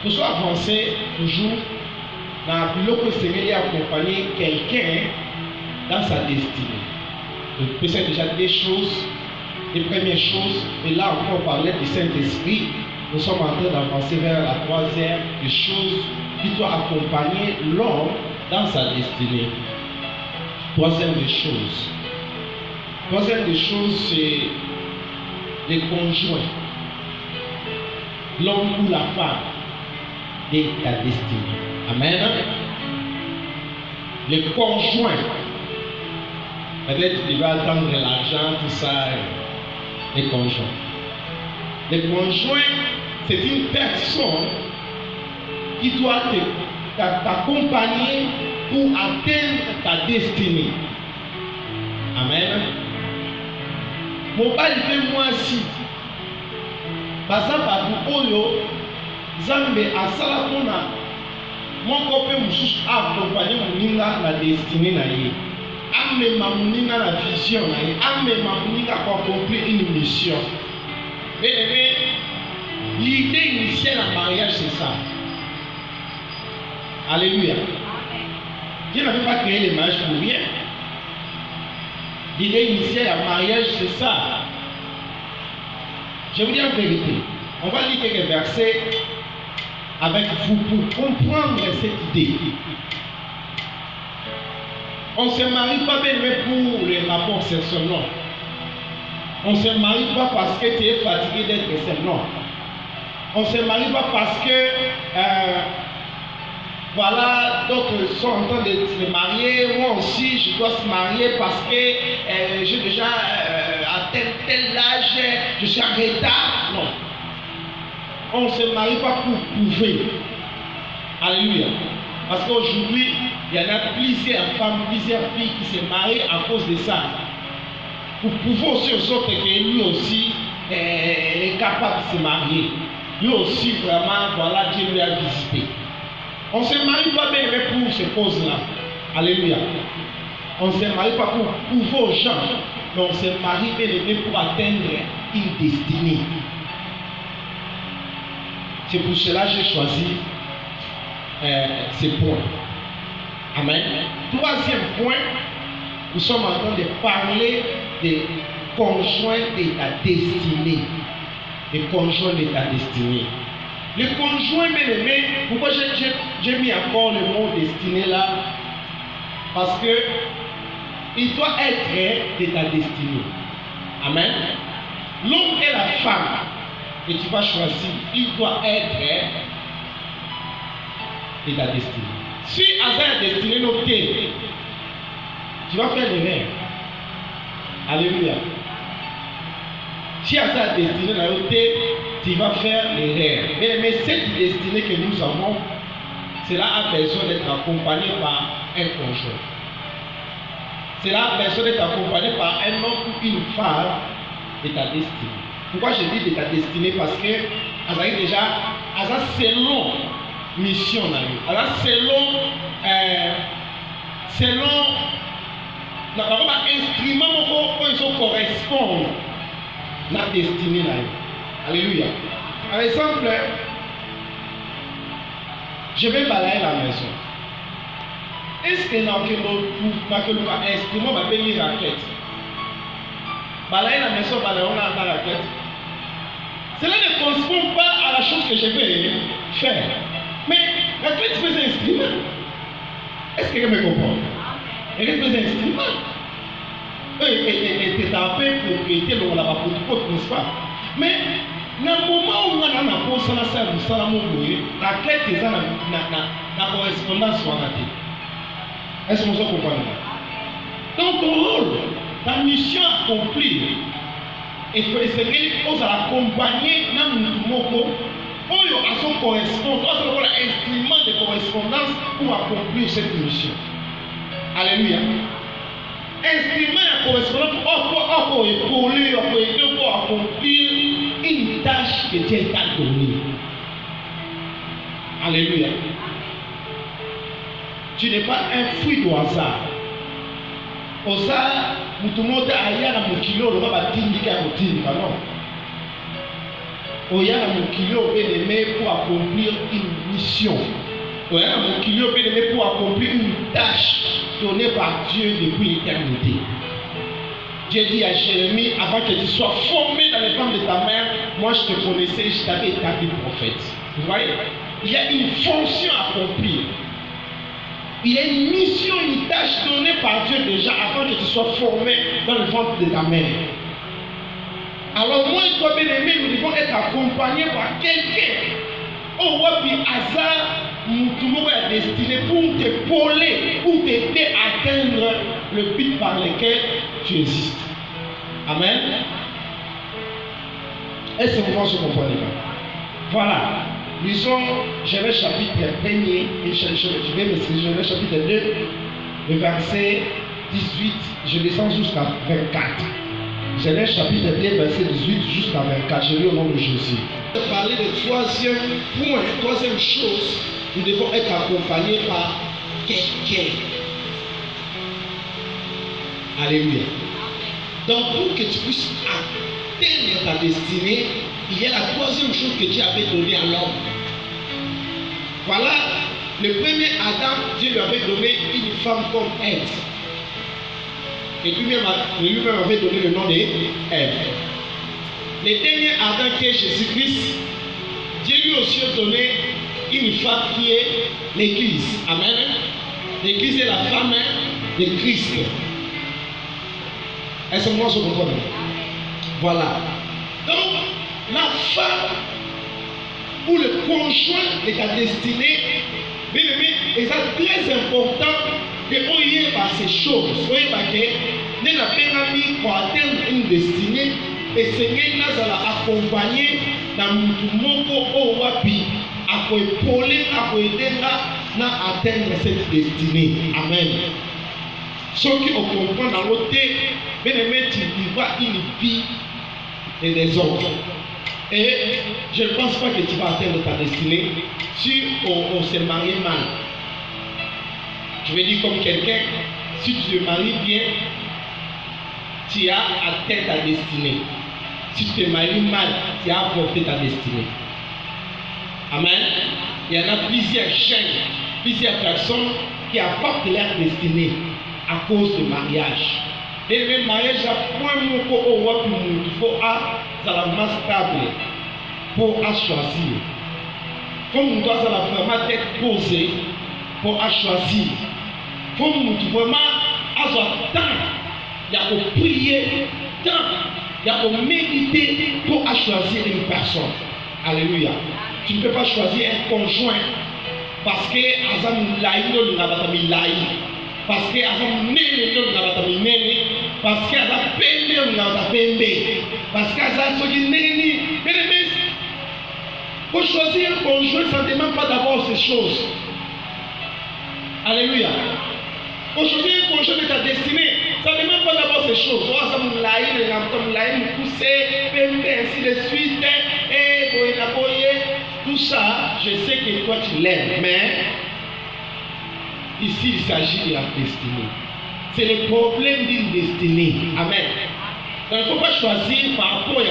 nous sommes avancés toujours dans le Seigneur accompagner quelqu'un dans sa destinée. Donc, c'est déjà des choses, les premières choses, et là encore on parlait du Saint-Esprit. Nous sommes en train d'avancer vers la troisième des choses qui doit accompagner l'homme dans sa destinée. Troisième des choses. Troisième des choses, c'est les conjoints. L'homme ou la femme de ta destinée. Amen. Les conjoints. Peut-être qu'il va attendre l'argent, tout ça. Les conjoints. Les conjoints, c'est une personne qui doit t'accompagner pour atteindre ta destinée. Amen. Mon père fait moi aussi. Parce que Oyo, Zambe a Salamona, mon copain Moussous a accompagné mon ninga la destinée na ye. Ame ma ninga la vision na ye. Ame ma ninga pour accomplir une mission. Mais l'idée initiale en mariage, c'est ça. Alléluia. Dieu n'avait pas créé les mariages pour rien. L'idée initiale en mariage, c'est ça. Je vous dis en vérité, on va lire quelques versets avec vous pour comprendre cette idée. On ne se marie pas même pour les rapports sexuels, non. On ne se marie pas parce que tu es fatigué d'être seul, non. On ne se marie pas parce que voilà, d'autres sont en train de se marier. Moi aussi, je dois se marier parce que j'ai déjà atteint tel âge, je suis en retard. Non. On ne se marie pas pour prouver. Alléluia. Parce qu'aujourd'hui, il y en a plusieurs femmes, plusieurs filles qui se marient à cause de ça. Pour prouver aussi aux autres que lui aussi est capable de se marier. Lui aussi, vraiment, voilà, Dieu lui a visité. On ne se marie pas bien pour ces causes-là. Alléluia. On ne se marie pas pour prouver aux gens, mais on se marie bien pour atteindre une destinée. C'est pour cela que j'ai choisi ces points. Amen. Troisième point, nous sommes en train de parler des conjoints de ta destinée. Les conjoints de ta destinée. Les conjoints bien-aimés, pourquoi j'ai mis encore le mot destinée là? Parce que il doit être de ta destinée. Amen. L'homme et la femme que tu vas choisir, il doit être de ta destinée. Si à sa destinée notée, tu vas faire l'erreur. Alléluia. Si à sa destinée notée, tu vas faire l'erreur. Mais cette destinée que nous avons, cela a besoin d'être accompagné par un conjoint. Cela a besoin d'être accompagné par un homme ou une femme de ta destinée. Pourquoi je dis de ta destinée? Parce que Azaï déjà, Azaï selon mission, selon instrument qui correspond à la destinée. Alléluia. Par exemple, je vais balayer la maison. Est-ce que dans quel instrument va payer la raquette? Balayer la maison, balayer la raquette. Cela ne correspond pas à la chose que je vais faire. Mais la raquette fait un instrument. Est-ce que quelqu'un me comprend? Elle fait un instrument. Et tu as appelé propriété, on l'a pas pour n'est-ce pas? Mais dans le moment où on a un peu de la clé est la correspondance soit ratée. Est-ce que vous comprenez? Donc ton rôle, ta mission accomplie, et c'est qu'il faut accompagner dans le mot à son correspondant, un instrument de correspondance pour accomplir cette mission. Alléluia. Instrument de correspondance pour épauler, pour aider, pour accomplir une tâche que Dieu t'a donnée. Alléluia. Tu n'es pas un fruit du hasard. Au hasard, tout le monde a eu un kilo, le va tindika, non. il y a mon kilo bien-aimé pour accomplir une mission. Il y a mon kilo bien-aimé pour accomplir une tâche donnée par Dieu depuis l'éternité. Dieu dit à Jérémie, avant que tu sois formé dans les femmes de ta mère, moi je te connaissais, je t'avais établi prophète. Vous voyez? Il y a une fonction à accomplir. Il y a une mission, une tâche donnée par Dieu déjà avant que tu sois formé dans le ventre de ta mère. Alors moi et toi, bien-aimé, nous devons être accompagnés par quelqu'un. Oh, wapi hasard, tout le monde est destiné pour t'épauler, pour t'aider à atteindre le but par lequel tu existes. Amen. Est-ce que vous comprenez? Voilà. Lisons Genèse chapitre 1er et je vais me Genèse chapitre 2, le verset 18, je descends jusqu'à 24. Genèse chapitre 2, verset 18 jusqu'à 24. Je lis au nom de Jésus. Je vais parler de troisième point, troisième chose, nous devons être accompagnés par quelqu'un. Alléluia. Donc pour que tu puisses atteindre ta destinée, il y a la troisième chose que Dieu avait donnée à l'homme. Voilà, le premier Adam, Dieu lui avait donné une femme comme Ève. Et lui-même avait donné le nom d'Ève. Le dernier Adam qui est Jésus-Christ, Dieu lui aussi a donné une femme qui est l'Église. Amen. L'Église est la femme de Christ. Est-ce que moi je comprends? Voilà. Donc, la femme ou le conjoint de ta destinée, bien aimé, c'est très important que on y ait par ces choses. On y ait par que nous n'avons mis pour atteindre une destinée et Seigneur nous a accompagné dans le monde au wapi à épauler, à aider à atteindre cette destinée. Amen. Ceux qui ont compris dans l'autre, bien aimé, tu vivras une vie et des autres. Et je ne pense pas que tu vas atteindre ta destinée si on s'est marié mal. Je vais dire comme quelqu'un, si tu te maries bien, tu as atteint ta destinée. Si tu te maries mal, tu as apporté ta destinée. Amen. Il y en a plusieurs jeunes, plusieurs personnes qui apportent leur destinée à cause du mariage. Et le mariage, il faut être stable pour choisir. Comme nous doit vraiment être posé pour choisir. Comme nous vraiment avoir temps, il y a pour prier, temps, il y a pour méditer pour choisir une personne. Alléluia. Tu ne peux pas choisir un conjoint parce que parce que parce que pour choisir un conjoint, ça ne demande pas d'abord ces choses. Alléluia. Pour choisir un conjoint de ta destinée, ça ne demande pas d'abord ces choses. Ainsi de suite. Tout ça, je sais que toi tu l'aimes, mais ici il s'agit de la destinée. C'est le problème d'une destinée. Amen. Donc il ne faut pas choisir par rapport à la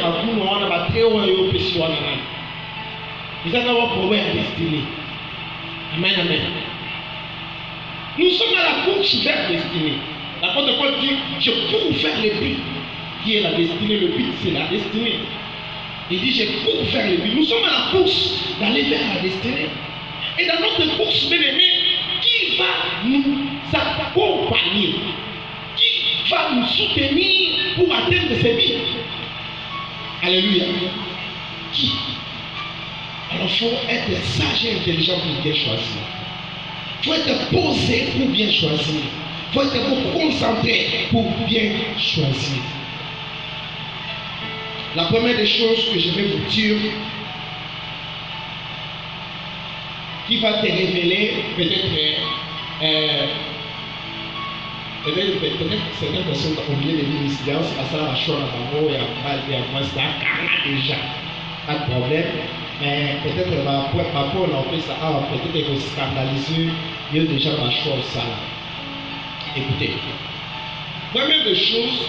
vous allez avoir un problème à destinée. Amen, amen. Nous sommes à la course vers la destinée. La porte de Paul dit, je cours vers le but. Qui est la destinée? Le but, c'est la destinée. Il dit, je cours vers le but. Nous sommes à la course d'aller vers la destinée. Et dans notre course, bien aimé, qui va nous accompagner? Qui va nous soutenir pour atteindre ces buts? Alléluia. Qui? Alors, il faut être sage et intelligent pour bien choisir. Il faut être posé pour bien choisir. Il faut être concentré pour bien choisir. La première des choses que je vais vous dire, qui va te révéler peut-être certaines personnes ont oublié de dire ici, c'est ça la chose à il y a déjà pas de problème. Mais peut-être ma peau on fait ça, peut-être que scandaliser, il y a déjà ma chose ça. Écoutez, première des choses,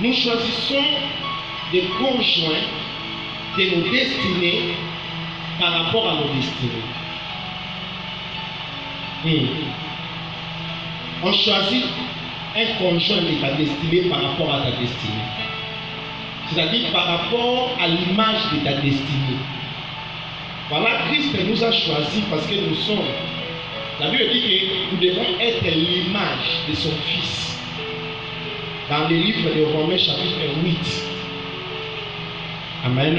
nous choisissons des conjoints de nos destinées par rapport à nos destinées. On choisit un conjoint de ta destinée par rapport à ta destinée. C'est-à-dire par rapport à l'image de ta destinée. Voilà, Christ nous a choisis parce que nous sommes. La Bible dit que nous devons être l'image de son Fils. Dans le livre de Romains chapitre 8. Amen.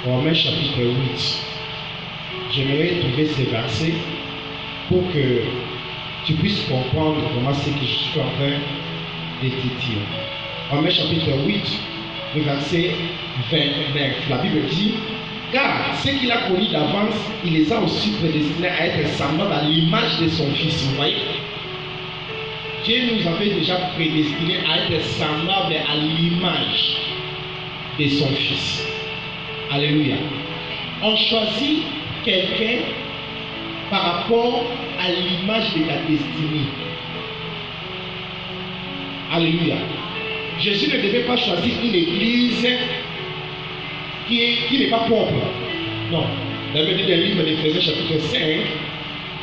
Romains chapitre 8. J'aimerais trouver ces versets pour que tu puisses comprendre comment c'est que je suis en train de te dire. Romains chapitre 8, le verset 29. La Bible dit, car ce qu'il a connu d'avance, il les a aussi prédestinés à être semblables à l'image de son Fils. Vous voyez? Dieu nous avait déjà prédestinés à être semblables à l'image de son Fils. Alléluia. On choisit quelqu'un par rapport à l'image de la destinée. Alléluia. Jésus ne devait pas choisir une église qui n'est pas propre. Non. Vous avez dit dans le livre d'Éphésiens chapitre 5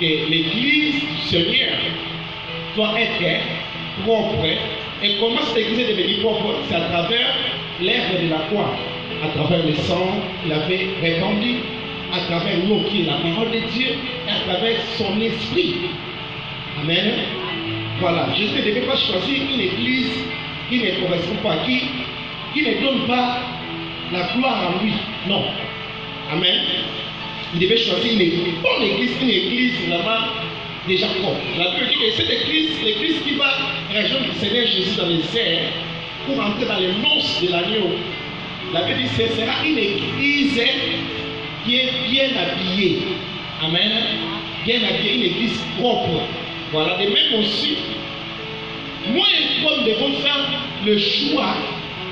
que l'église du Seigneur doit être propre. Et comment cette église est devenue propre? C'est à travers l'œuvre de la croix, à travers le sang qu'il avait répandu, à travers l'eau qui est la parole de Dieu, et à travers son esprit. Amen. Voilà. Jésus ne devait pas choisir une église qui ne correspond pas, qui ne donne pas la gloire à lui. Non. Amen. Il devait choisir une bonne église, une église vraiment déjà propre. La Bible dit que cette église, l'église qui va rejoindre le Seigneur Jésus dans les airs pour entrer dans les noces de l'agneau. La Bible dit que ce sera une église qui est bien habillée. Amen. Bien habillée, une église propre. Voilà. De même aussi, moi et toi, nous devons faire le choix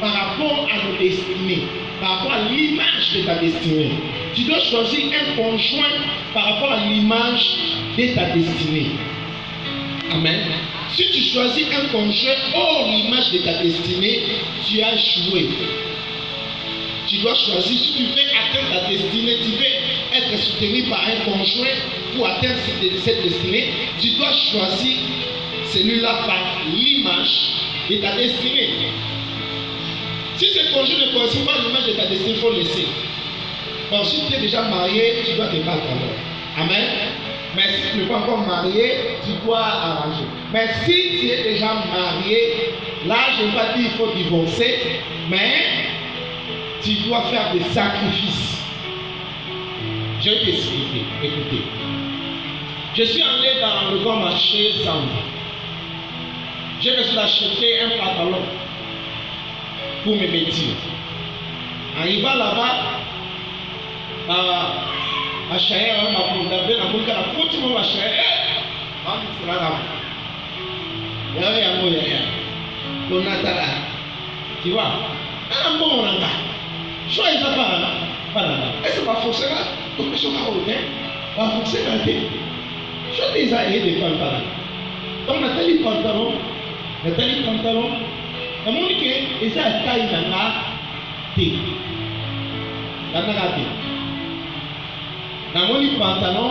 par rapport à nos destinées, par rapport à l'image de ta destinée. Tu dois choisir un conjoint par rapport à l'image de ta destinée. Amen. Si tu choisis un conjoint hors l'image de ta destinée, tu as échoué. Tu dois choisir, si tu veux atteindre ta destinée, tu veux être soutenu par un conjoint pour atteindre cette destinée, tu dois choisir celui-là par l'image de ta destinée. Si ce conjoint ne correspond pas à l'image de ta destinée, il faut laisser. Bon, si tu es déjà marié, tu dois te battre alors. Amen. Mais si tu n'es pas encore marié, tu dois arranger. Mais si tu es déjà marié, là je ne vais pas dire qu'il faut divorcer, mais tu dois faire des sacrifices. Je vais t'expliquer. Écoutez. Je suis allé dans le grand marché Zambie. J'ai reçu d'acheter un pantalon pour me vêtir. En arrivant là-bas, à Chaya, on m'a demandé à mon gars, continue à Chaya. Tu vois, un bon on a. Choisis pas. Est-ce que va forcer là? Donc, je suis va forcer là. Je dis à des pantalons. Donc, Nathalie pantalon. La monique est ça taille dans la thé. La monique pantalon.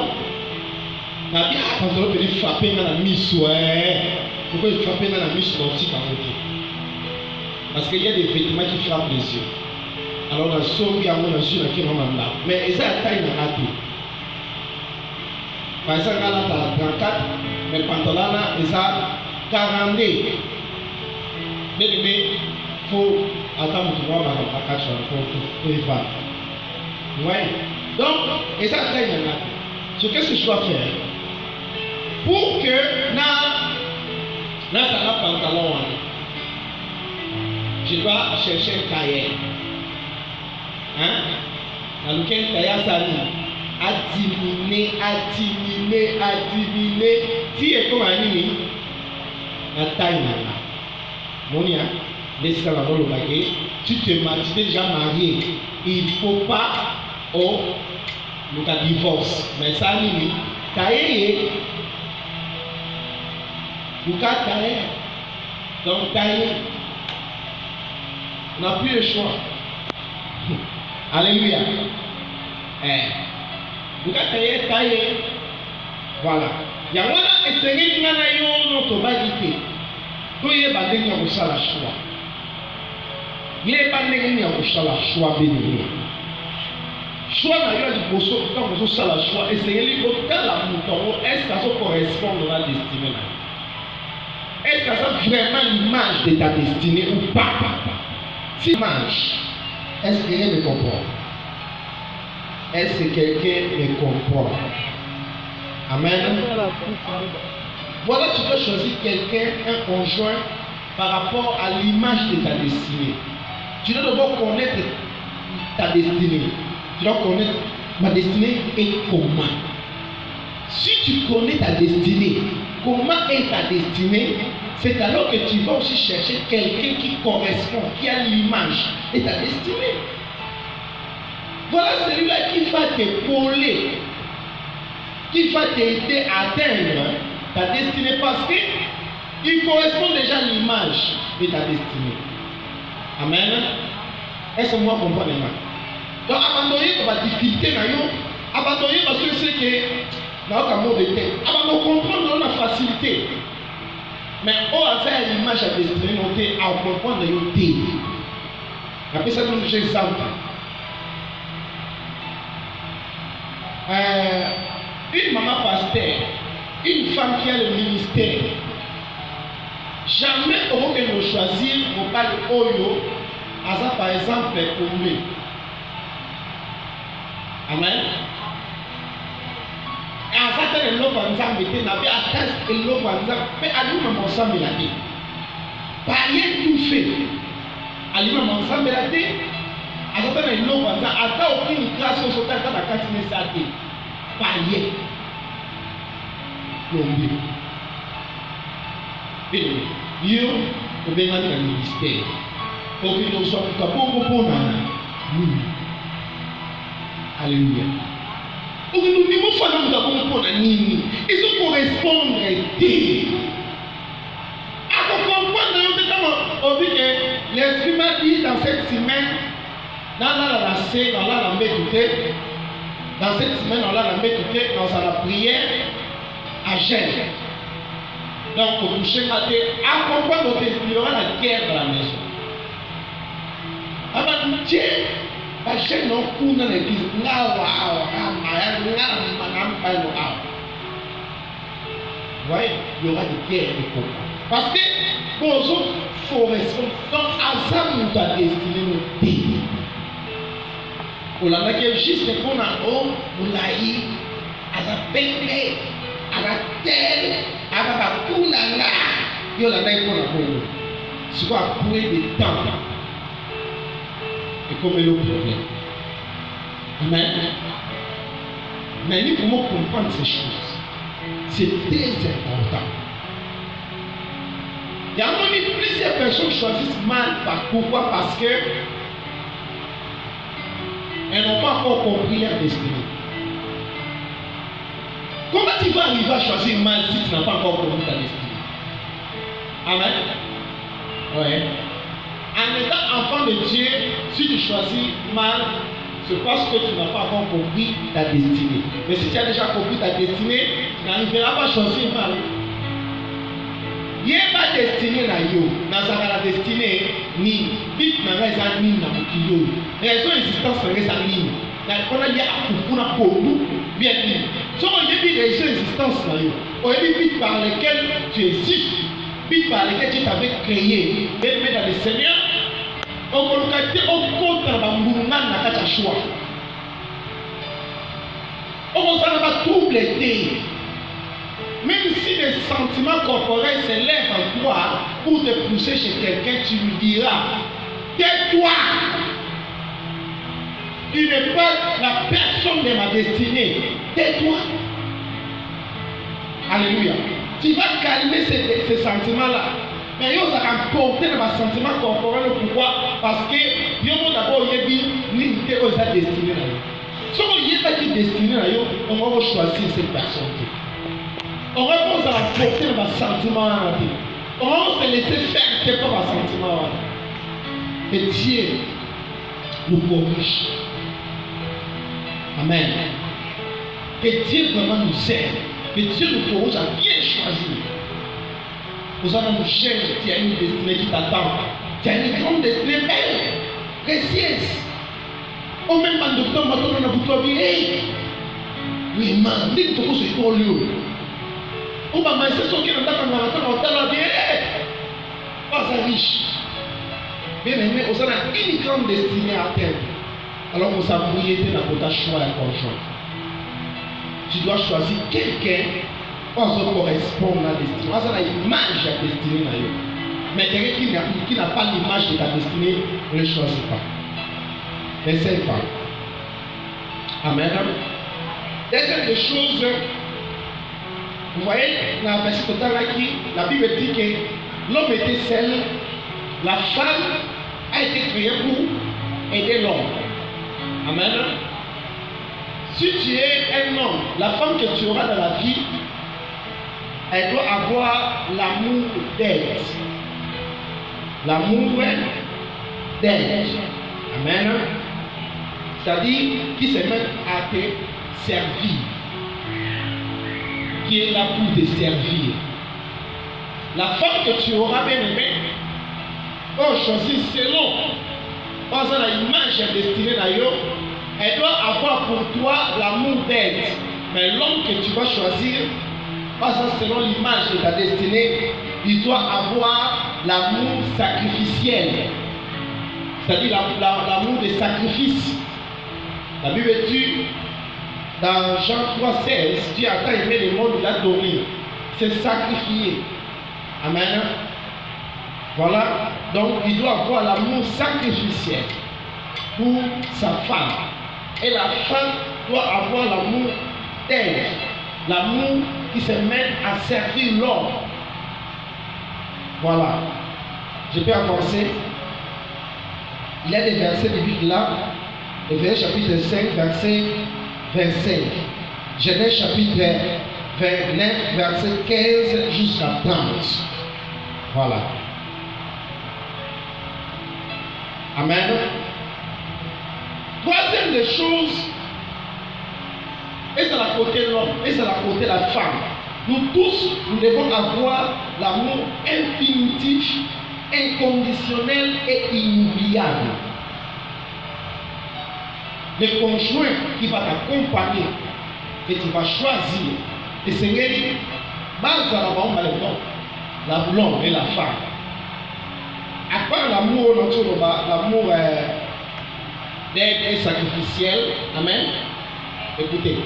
La bien pantalon peut frapper dans la mise. Pourquoi il frapper dans la mise nautique en fait? Parce qu'il y a des vêtements qui frappent les yeux. Alors, la somme qui a mon yeux qui n'ont pas là. Mais ils ont taille dans la thé. Par exemple, là, tu as 34, mais pantalon là, ils ont 42. Bien aimé, il faut attendre pour voir la 4 pour y faire. Oui. Donc, ils ont taille dans la thé. Qu'est-ce que je dois faire? Pour que là, ça n'a pantalon. Je dois chercher un cahier. Dans lequel cahier ça a diminué. Si est comme un ami, la taille là. Monia, laisse la le baguette. Tu es déjà marié. Il ne faut pas le divorce. Mais ça limite. Cahier. Vous cahier. Donc cahier. On n'a plus le choix. Alléluia. Vous avez taillé. Voilà. Il y a un essayé de nous notre bagité. Tout est bandé qui a reçu la choix. Il est bandé qui a reçu la choix béni. Choix n'a eu du bosso quand vous avez la choix. Essayez de faire la mouton. Est-ce que ça correspond à la destinée? Est-ce que ça vraiment l'image de ta destinée ou pas? Si l'image, est-ce que quelqu'un me comprend? Est-ce que quelqu'un me comprend? Amen. Voilà, tu peux choisir quelqu'un, un conjoint, par rapport à l'image de ta destinée. Tu dois d'abord connaître ta destinée. Tu dois connaître ma destinée est comment. Si tu connais ta destinée, comment est ta destinée, c'est alors que tu vas aussi chercher quelqu'un qui correspond, qui a l'image de ta destinée. Voilà celui-là qui va t'épauler, qui va t'aider à atteindre ta destinée parce qu'il correspond déjà à l'image de ta destinée. Amen. Est-ce que moi je comprends? Donc abandonner la difficulté, abandonner parce que c'est que dans un mot de tête, abandonner comprendre la facilité. Mais au hasard l'image à destinée, on à comprendre le thé. Après ça, nous j'ai exemple. Une maman pasteur, une femme qui a le ministère, jamais on peut nous choisir pour parler Oyo, à par exemple pour lui. Amen. Et à ça, le lot en zam était n'avait attaché le lot en zam, mais à lui même ensemble il a dit. Pas rien tout fait. À lui même ensemble il a dit. À ça le lot en zam, à ça aucune classe au sautant dans la cantine ça dit. Pas rien. Plombier. Et yo, au bien dans le ministère. Pour que nous soyons capables pour nous. Alléluia. Pour que nous ne soyons pas pour nous. Ils sont correspondre à comprendre que l'esprit m'a dit dans cette semaine, dans la dans cette semaine, on l'a médité dans la prière à jeûne. Donc, pour toucher matin, à comprendre qu'il y aura la guerre dans la maison. Avant Dieu, la chaîne non coule dans l'église. Vous voyez, il y aura des guerres et combats. Parce que vos autres correspondent à ça nous a destiné nos pays. On a juste pour nous, on a eu à la peine, à la terre, à la bacounanga. Il y a la main pour nous. C'est quoi pour des temps. Et comme le problème. Amen. Mais nous pouvons comprendre ces choses. C'est très important. Il y a plusieurs personnes qui choisissent mal. Pourquoi? Parce que elles n'ont pas encore compris leur destinée. Comment tu vas arriver à choisir mal si tu n'as pas encore compris ta destinée? Amen. Ouais. En étant enfant de Dieu, si tu choisis mal, c'est parce que tu n'as pas encore compris ta destinée. Mais si tu as déjà compris ta destinée, tu n'arriveras pas à choisir mal. Il n'y a pas de destinée dans yo. Dans la destinée, ni vite dans la ni dans le raison existence dans la ligne. On a dit à pour nous, bien dit. Si on a dit raison existence dans yo, on a dit vite par lesquelles tu existes, vite par lesquelles tu t'avais créé, mais dans le Seigneur, on peut le au compte dans la mouvement dans la choix. On va pas troubler. Même si les sentiments corporels s'élèvent en toi pour te pousser chez quelqu'un, tu lui diras, tais-toi. Tu n'es pas la personne de ma destinée. Tais-toi. Alléluia. Tu vas calmer ces sentiments-là. Mais ils ont porté dans sentiment corporel. Pourquoi? Parce que ils ont d'abord dit l'unité aux destinés. Si on n'y est pas destiné, on va choisir cette personne. On repose à la portée de ma sentiment. On va se laisser faire tes propres sentiments. Et Dieu nous corrige. Amen. Que Dieu vraiment nous aide. Que Dieu nous corrige à bien choisir. Vous allez nous chercher, tu as une destinée qui t'attend. Tu as une grande destinée belle, précieuse. Au même temps, docteur, maintenant, on a beaucoup de vie. Oui, man, dis que tu as ce lieu. Ou ma c'est ce qui est dans la vie. Pas à riche. Bien aimé, on a une grande destinée à atteindre. Alors, on a brouillé dans notre choix et conjoint. Tu dois choisir quelqu'un qui correspond à la destinée. On a l'image de la destinée. Mais quelqu'un qui n'a pas l'image de ta destinée, ne le choisit pas. Mais c'est pas. Amen. Deuxième des choses, vous voyez, dans la verset total qui, la Bible dit que l'homme était seul, la femme a été créée pour aider l'homme. Amen. Si tu es un homme, la femme que tu auras dans la vie, elle doit avoir l'amour d'aide. L'amour d'aide. Amen. C'est-à-dire qui se met à te servir. Qui est là pour te servir. La femme que tu auras bien aimé, choisir selon l'image destinée à eux, elle doit avoir pour toi l'amour d'aide. Mais l'homme que tu vas choisir, selon l'image de ta destinée, il doit avoir l'amour sacrificiel. C'est-à-dire l'amour des sacrifices. La Bible dit dans Jean 3,16, Dieu a tant aimé le monde, il a donné. C'est sacrifié. Amen. Voilà. Donc il doit avoir l'amour sacrificiel pour sa femme. Et la femme doit avoir l'amour d'aide. L'amour qui se met à servir l'homme. Voilà. Je peux avancer. Il y a des versets bibliques là. Ésaïe chapitre 5, verset 25. Genèse chapitre 29, verset 15 jusqu'à 30. Voilà. Amen. Troisième des choses, et c'est la côté de l'homme, et c'est la côté de la femme. Nous tous, nous devons avoir l'amour infinitif, inconditionnel et inoubliable. Le conjoint qui va t'accompagner, que tu vas choisir, et c'est l'homme et la femme. À part l'amour, l'amour d'aide et sacrificiel, amen. Écoutez,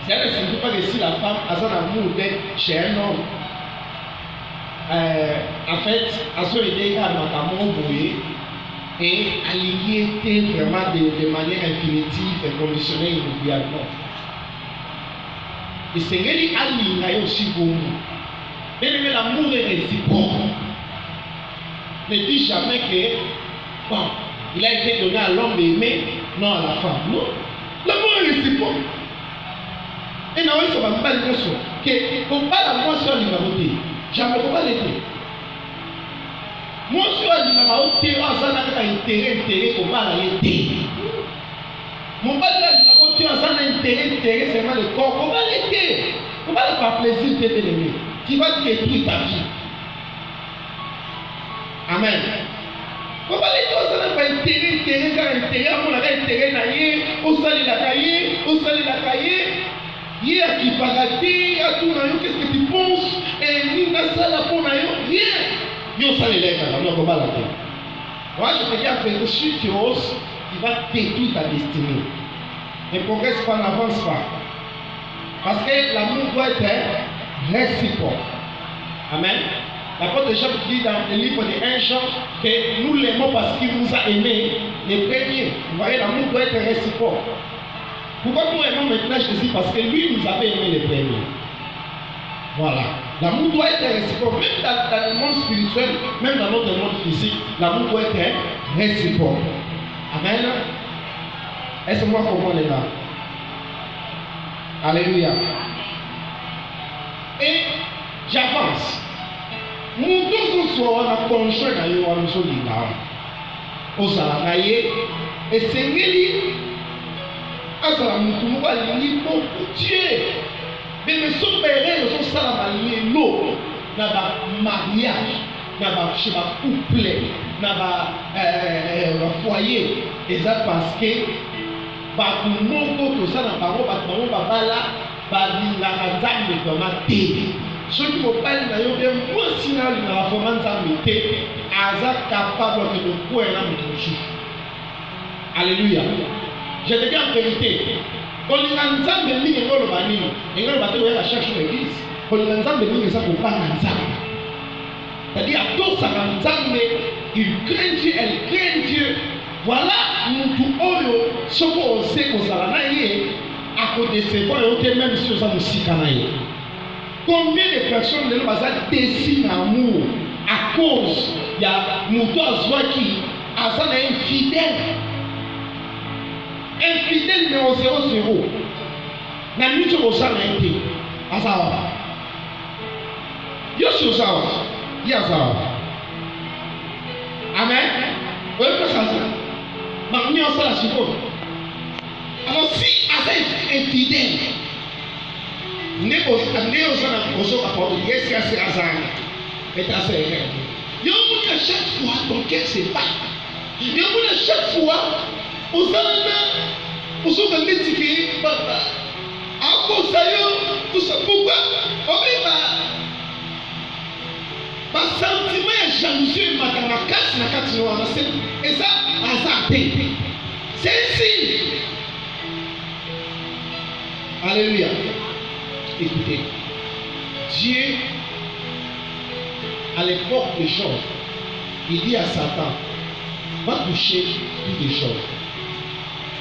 ça ne signifie pas que si la femme a un amour d'aide chez un homme, en fait, à ce idée, à et aligner vraiment de manière infinitive, inconditionnelle, inoubliable. Et c'est qu'il aligne aussi pour nous. Mais l'amour est réciproque. Ne dis jamais que, bon, il a été donné à l'homme aimé, non à la femme. Non. L'amour est réciproque. Et nous avons dit que qu'on parle à moi sur l'humanité. Jamais qu'on va l'aider. Moi, je suis à l'humanité, intérêt qu'on va l'aider. Mon père a intérêt seulement le corps. On va l'aider. On va le faire plaisir de l'aimer. Qui va détruire ta vie. Amen. On va l'aider. On va pas intérêt, on a intérêt naïe, on sali la cahier, il y a qui pagaté, à tout naïe, qu'est-ce que tu penses? Et nous, ça la pour naïe, rien. Yo sali les gars, on va l'aider. Moi, je peux dire quelque chose qui va détruire ta destinée. Ne progresse pas, n'avance pas. Parce que l'amour doit être réciproque. Amen. L'apôtre Jean dit dans le livre de 1 Jean que nous l'aimons parce qu'il nous a aimés les premiers. Vous voyez, l'amour doit être réciproque. Pourquoi nous aimons maintenant Jésus? Parce que lui nous avait aimés les premiers. Voilà. L'amour doit être réciproque. Même dans le monde spirituel, même dans notre monde physique, l'amour doit être réciproque. Amen. Est-ce que moi comment les gars? Alléluia. Et j'avance. Nous tous sommes conjoints dans le monde. ozala na ye esengeli azala mutu moko alingi beaucoup Dieu mais soki baerreur ezosalama lelo na bamariage chez bacouple na bafoyer eza parce que bato moko toza na bango bato bango babala balingaka nzambe vraimen te soki mobali na yo bien mwasi na alingaka vraimen nzambe te aza capable ake kokwela moto mosusu. Alléluia. Je te dis en vérité, kolinga nzambe mingi ngoloba nini engoloba te oyaka cherche l'église kolinga nzambe mingi eza kobanga nzambe. C'est-à-dire atosaka nzambe, il craint Dieu, elle craint Dieu. Voilà mutu oyo soko ose kozala na ye akodecevoir yo te même si oza mosika na ye. Combien de personnes lelo baza déçues na amour à cause ya mutu azwaki aza na infidèle numéro 00 na mingi kozala ye te azawa yo si ozawa ye azawa. Amen. Oui, c'est ça. Mais on la suppose. Alors si assez infidèle, chaque fois ton cœur se bat. Chaque fois, aux sentiment ya jalousie makama makasi na kati na wana eza azate. C'est un signe. Alléluia. Écoutez, Dieu à l'époque des choses, il dit à Satan, va toucher toutes les choses.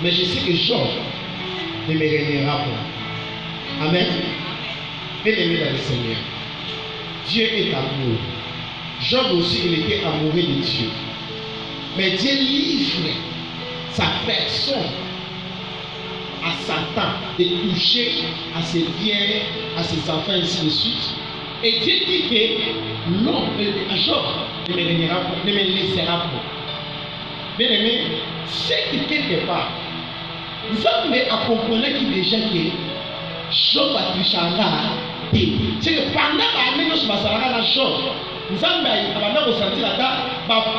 Mais je sais que Job ne me régnera pas. Amen. Bien-aimé dans le Seigneur, Dieu est amour. Job aussi, il était amoureux de Dieu. Mais Dieu livre sa personne à Satan de toucher à ses biens, à ses enfants, et ainsi de suite. Et Dieu dit que l'homme, Job, ne me régnera pas, ne me laissera pas. Bien aimé, c'est que quelque part, nous avons compris qu'il déjà que Job a touché à c'est que pendant que nous sommes à la chose, nous avons ressenti la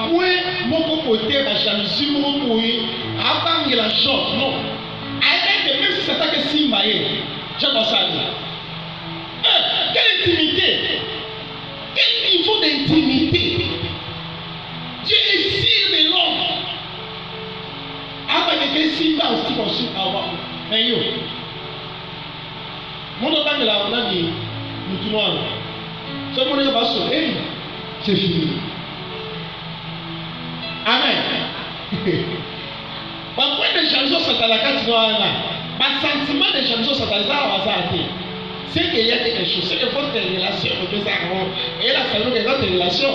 point mon côté, la jalousie, mon côté, avant la chose, non. Même si c'est ça que Simbaye, j'ai pas ça. Quelle intimité, quel niveau d'intimité. Dieu est sûr de l'homme. Avant que Simba aussi conçu avant. Mais yo, mon nom de la vie, nous tout le monde. Ce qu'on est bas c'est fini. Amen. Par point de jalousie, c'est à la carte noire. Par sentiment de jalousie, c'est à la carte. C'est qu'il y a quelque chose. C'est que votre relation, et la famille de votre relation,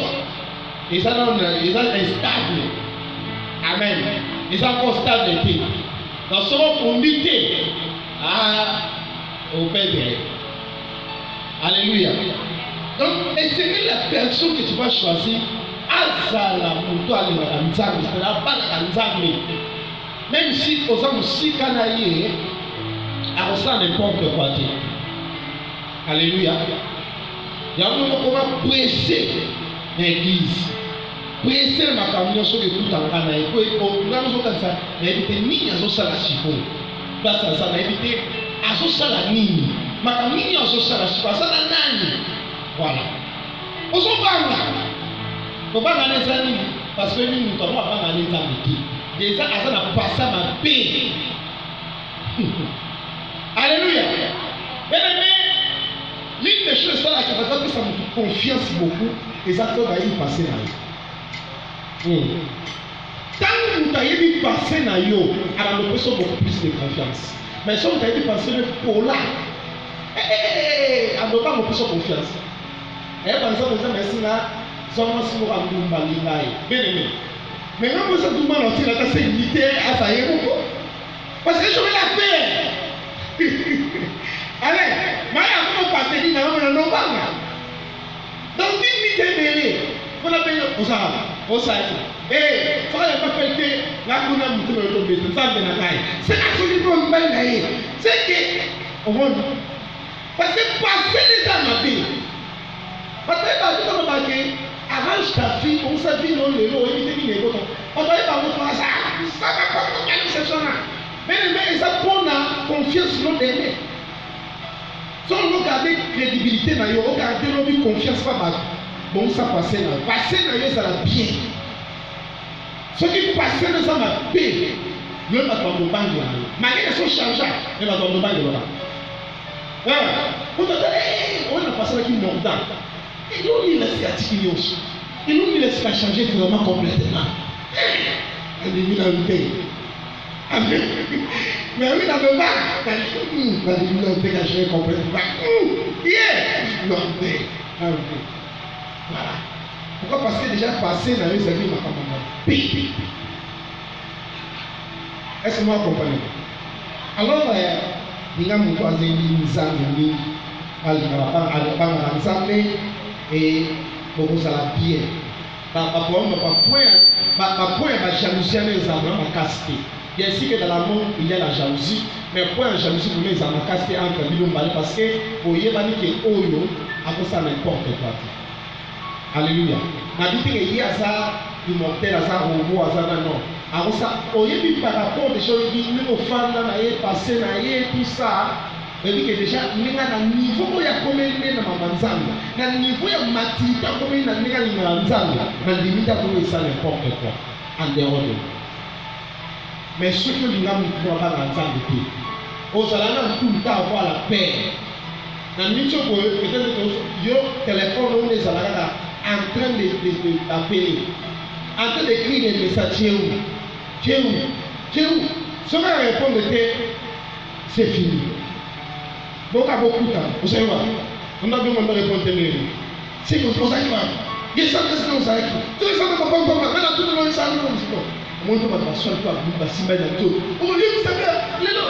ils sont instables. Amen. Ils sont encore stables. Dans ce moment, on dit au Père. Alléluia. Donc, essayer la personne que tu vas choisir, azala muto alingaka nzambe, c'est-à-dire balaka nzambe. Même si oza mosika na ye, akosala n'importe quoi te. Alléluia. Yango moko va presser l'église. Presser makambo nyonso ekutanga na ye. Po nga ozokanisa nayebi te nini azosala sikoyo. Place aza nayebi te azosala nini. Makambo nini azosala sikoyo asala nani. Voilà. Ozobanga. Kobanga neza nini? Parce que nini moto ako abanga neza miti. Déjà aza na pasa mabe. Alléluia. Bien-aimé, l'une des choses, c'est la capacité que ça me fait confiance beaucoup, et ça peut aller passer là. Tant que vous avez passé là, alors nous avons beaucoup plus de confiance. Mais si vous avez passé pour là, on ne peut pas beaucoup de confiance. Et par exemple, vous avez dit là, seulement si vous avez un balinaï. Bien aimé. Mais quand vous avez un balinaï, c'est limité à ça. Parce que je vais la faire. Allez, Maya a pas dit non, donc, dites-moi, vous avez osaki soki epape te ngakuna mutu na otobeta nzambe na ngai seka soki mpo mobali na ye seke omoni parce que passé déjà mabe bato yeba tuka babake arrange ta vie onsa vie no lelo oyebi te nini ekoto bato yeba moto asa saka kokokani sesona bien-aimé eza mpona confiance no dene so ogarde crédibilité na yo ogarde lobi confiance pa bato bonsa passé na yo ezala bien soki passé no eza mabe yo bato ya mobangi na yo malgré so changea ye bato ya mobangi loba on a passé avec une mordant. Et nous, il a fait attirer aussi. Et nous, il a fait changer vraiment complètement. Et il a fait. Amen. Mais oui, dans le bas, il a fait changer complètement. Yeah! Non, voilà. Pourquoi? Parce que déjà passé dans les amis, ma maman. Est-ce que vous comprenez? Alors, ninga mutu azendi nzambe mingi alibanga na nzambe bokozala bien bapoint ya bajalousie wana ezala na makasi te. Bien sûr que dans l'amour il y a la jalousie, mais point ya jalousie vraiment ezala makasi te entre bino mbale parce que oyebani ke oyo akosa n'importe quoi te. Alléluia. Nabi te ke ye aza immortel aza robot aza non akosa oyebi par rapport des choses ndenge ofanda na ye passé na ye tout ça ebi ke déjà ndenge na niveau oyo akomeli nde na mama nzambe na niveau ya maturité akomeli na ndenge alingaka nzambe na limite akoyo esa n'importe quoi en dehors de mais soki olinga motu abanga nzambe te ozala na ntuta avoir la paix na miniti okoyo peut-être yo téléphone oyo ezala kaka en train d'appeler en train d'écrire des messages Dieu, ce qu'on répond c'est fini. Donc à beaucoup de temps, vous savez quoi? On a besoin de répondre. C'est que vous savez quoi? Il y a ça que vous savez. Tout le monde va pas maintenant tout le monde sait non. Moi je vais pas seul toi, vous va s'y mettre tout. On va dire ça les non.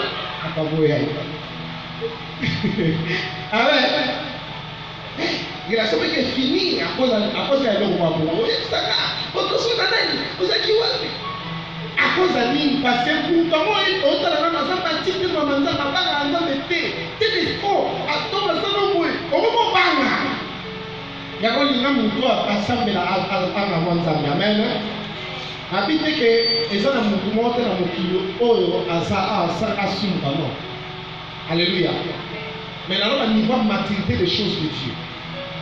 Pas voyer. Ah ouais. Il a sauvé que fini à cause de la longue voie. Vous êtes ça là. Votre son nanani, vous êtes qui ouais. À cause de lui, parce que pour comment il faut dans la maison bâtie de maman dans la maison de thé, téléphone, à tout le salon où on va pas. Il y a quoi il y a mon toit à s'amener à la maison amen. Habite que ils ont mon monté dans mon kilo oh à ça assume pas non. Alléluia. Mais là on a niveau maturité des choses de Dieu.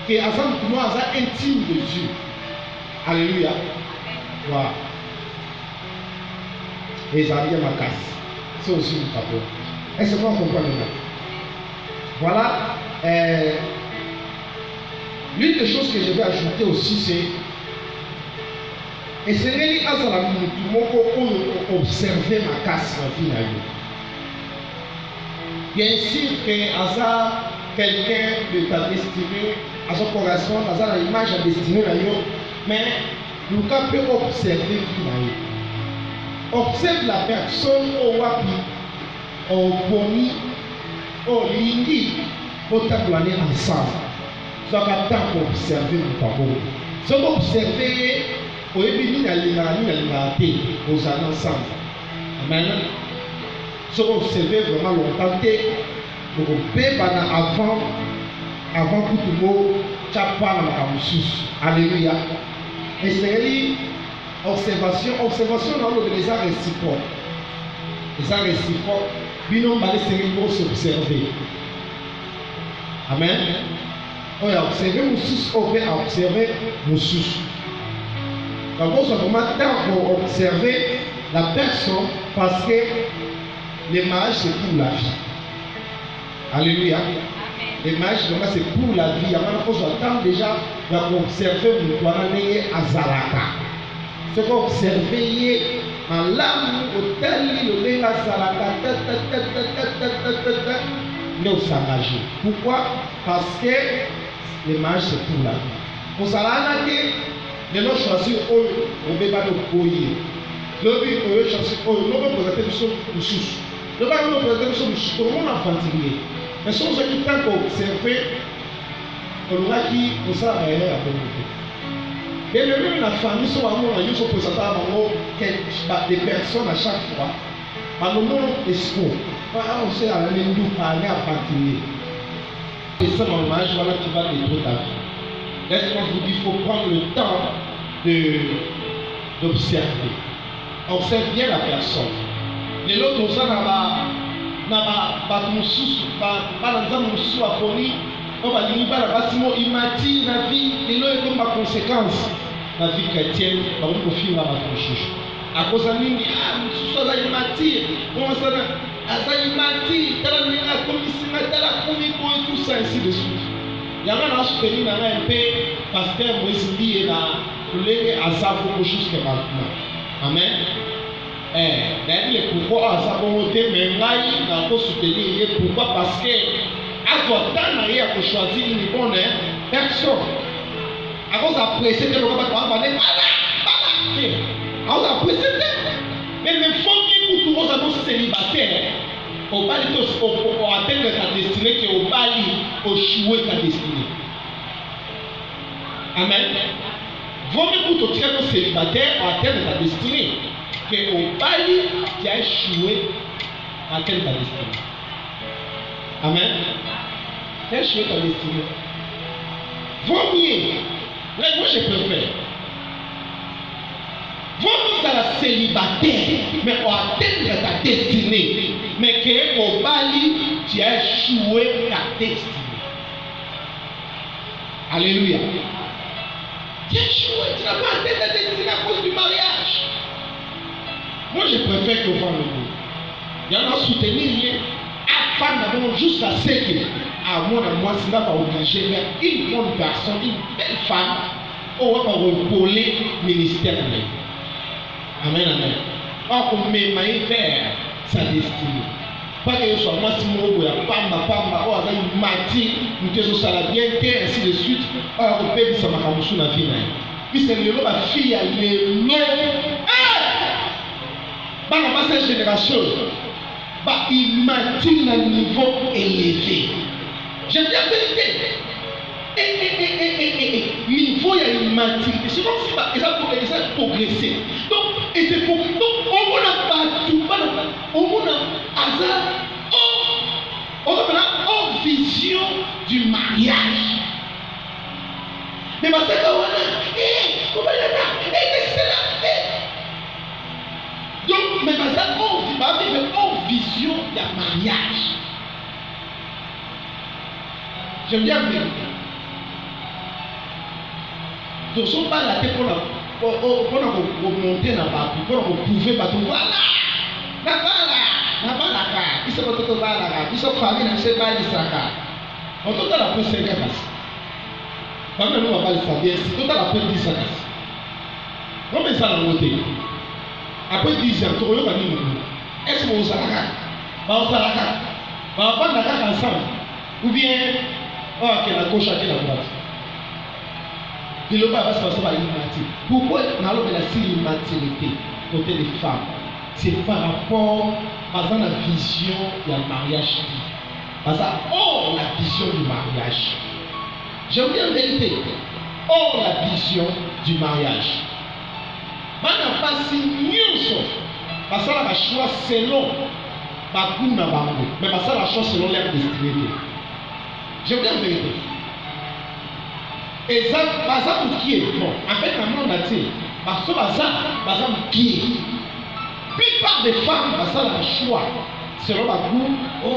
Que Azam nous a intime de Dieu. Alléluia. Voilà. Et ça vient ma casse. C'est aussi le capot. Est-ce que vous comprenez? Voilà. L'une des choses que je vais ajouter aussi, c'est essayer à observer ma casse en vie. Bien sûr que Asa, quelqu'un de ta destinée, à son correspond, Asa l'image à destinée, mais nous peut observer vie. Observe la personne au wapi, au boni, au lingi, au tabouaner ensemble. Vous avez le temps pour observer le tabou. Si vous observez, vous avez mis la liberté, vous allez ensemble. Amen. Si vous observez vraiment longtemps, vous pouvez avant tout le monde, tu as pas la camussus. Alléluia. Essayez. Observation dans le les arts réciproques. Les arts réciproques, binom va laisser s'observer. Amen. On a observé Moussus, on va observer Moussus. Donc on se vraiment temps pour observer la personne parce que le mariage c'est pour la vie. Alléluia. Le mariage c'est pour la vie. Alors il faut s'attendre déjà à observer le doigt à Zalaka. Ce qu'on observe en l'âme, au tel, le nez à Salaka, nous s'engager. Pourquoi? Parce que le mariage c'est pour la vie. Pour ça, nous avons choisi au bébé de Koye. Nous avons choisi au nous avons présenté des choses de sous. Nous avons présenté des choses de sous. Tout le monde a fatigué. Mais si on se dit tant qu'on observe, on aura qui pour ça réellement la communauté. Et même la famille, sont amour, ils sont présentés à des personnes à chaque fois. À nos noms, espoir. On sait à la même nous parler à partir. Et ça, mon mariage, voilà qui va détruire ta vie. Laisse-moi vous dire, il faut prendre le temps d'observer. Observe bien la personne. Les autres, ça n'a pas de sous, pas de sous à poli. On va dire, il m'a dit, la vie, les autres, comme ma conséquence. La vie chrétienne, on va confier la chouchou. À cause de lui, ça il m'a dit, comment ça il m'a dit, la commission, la tout ça, ainsi de suite. Il y a un soutenir un peu, pasteur Moïse dit, et à beaucoup jusqu'à maintenant. Amen. D'ailleurs, pourquoi à ça volonté, mais là, il a soutenir, pourquoi? Parce que, à votre temps, il a choisi une bonne personne. À cause d'apprécier que le roi va aller à cause d'apprécier mais les femmes qui pour tous annonces célibataires au bali au atteindre ta destinée que au bali au chouer ta destinée. Amen. Vaut mieux pour toi qui célibataire à atteindre ta destinée que au bali qui a échoué à atteindre ta destinée. Amen. Tu as échoué ta destinée. Vaut mieux. Là, moi je préfère. Vous êtes la célibataire, mais pour atteindre ta destinée, mais que au Bali, tu as échoué ta destinée. Alléluia. Tu as échoué, tu n'as pas atteint ta destinée à cause du mariage. Moi je préfère que vous le coup. Il y en a soutenir afin d'avoir juste à ce que à moi, c'est pas obligé vers une bonne personne, une belle femme, on va repauler le ministère. Amen, amen. Or, on met vers sa destinée. Pas que ce soit moi, si mon goût, pamba, oh, ça y mati, nous te sommes la bien, ainsi de suite. Or, on peut dire ça m'a camusou la vie. Puis c'est le lot, ma fille, elle est loin. Bah, on passe cette génération. Bah, il maintient un niveau élevé. J'aime bien la vérité. Niveau, il y a une maturité. C'est comme si ça a progressé. Donc, et c'est pour. Donc, on n'a pas tout. On a hasard. On a vision du mariage. Mais parce que on a. Donc, mais parce qu'on va vivre en vision du mariage. J'aime bien le vérité. Donc, si on parle la tête pour monter dans la barre, pour prouver, voilà, il se retrouve là, il se famille dans ce bal, il s'accade. On total la paix 5 ans. Pas même nous, on va le savoir, si total la paix 10 ans. On met ça dans le côté. Après 10 ans, tu vas dire, est-ce qu'on s'accade? On s'accade. On va prendre la carte ensemble. Ou bien, oh, qui est la gauche, qui est la droite. Et le bas va se passer par l'immaturité. Pourquoi on a l'immaturité côté des femmes? C'est par rapport à la vision du mariage. Parce que, hors la vision du mariage. J'aime bien la vérité. Hors la vision du mariage. On n'a pas si mieux. Parce qu'on a le choix selon mais parce qu'on a le choix selon leur destinée. J'aime bien la vérité. Et ça, pour qui est bon? En fait, on a dit, parce que ça, qui est. Plupart des femmes, parce qu'elles ont le choix. Selon ma goût,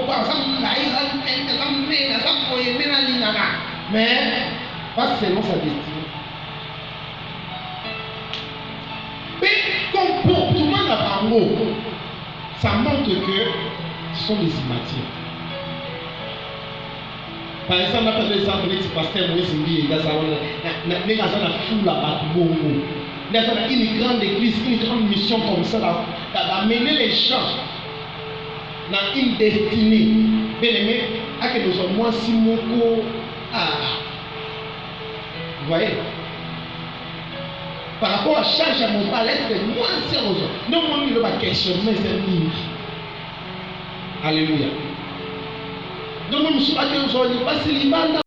par exemple, mais pas selon sa destinée. Mais comportement d'amour, ça montre que ce sont des immatures. Par exemple, on a l'exemple de pasteur Moïse Mbi, il y a une foule à Bongo. Il y a une grande église, une grande mission comme ça, d'amener les gens dans une destinée. Bien aimé, à que nous sommes moins si moko. Vous voyez? Par rapport à charge à mon palais, c'est moins sérieux. Non, moi, je ne vais pas questionner, c'est mieux. Alléluia. Donc, nous sommes pas que nous sommes pas célibataires.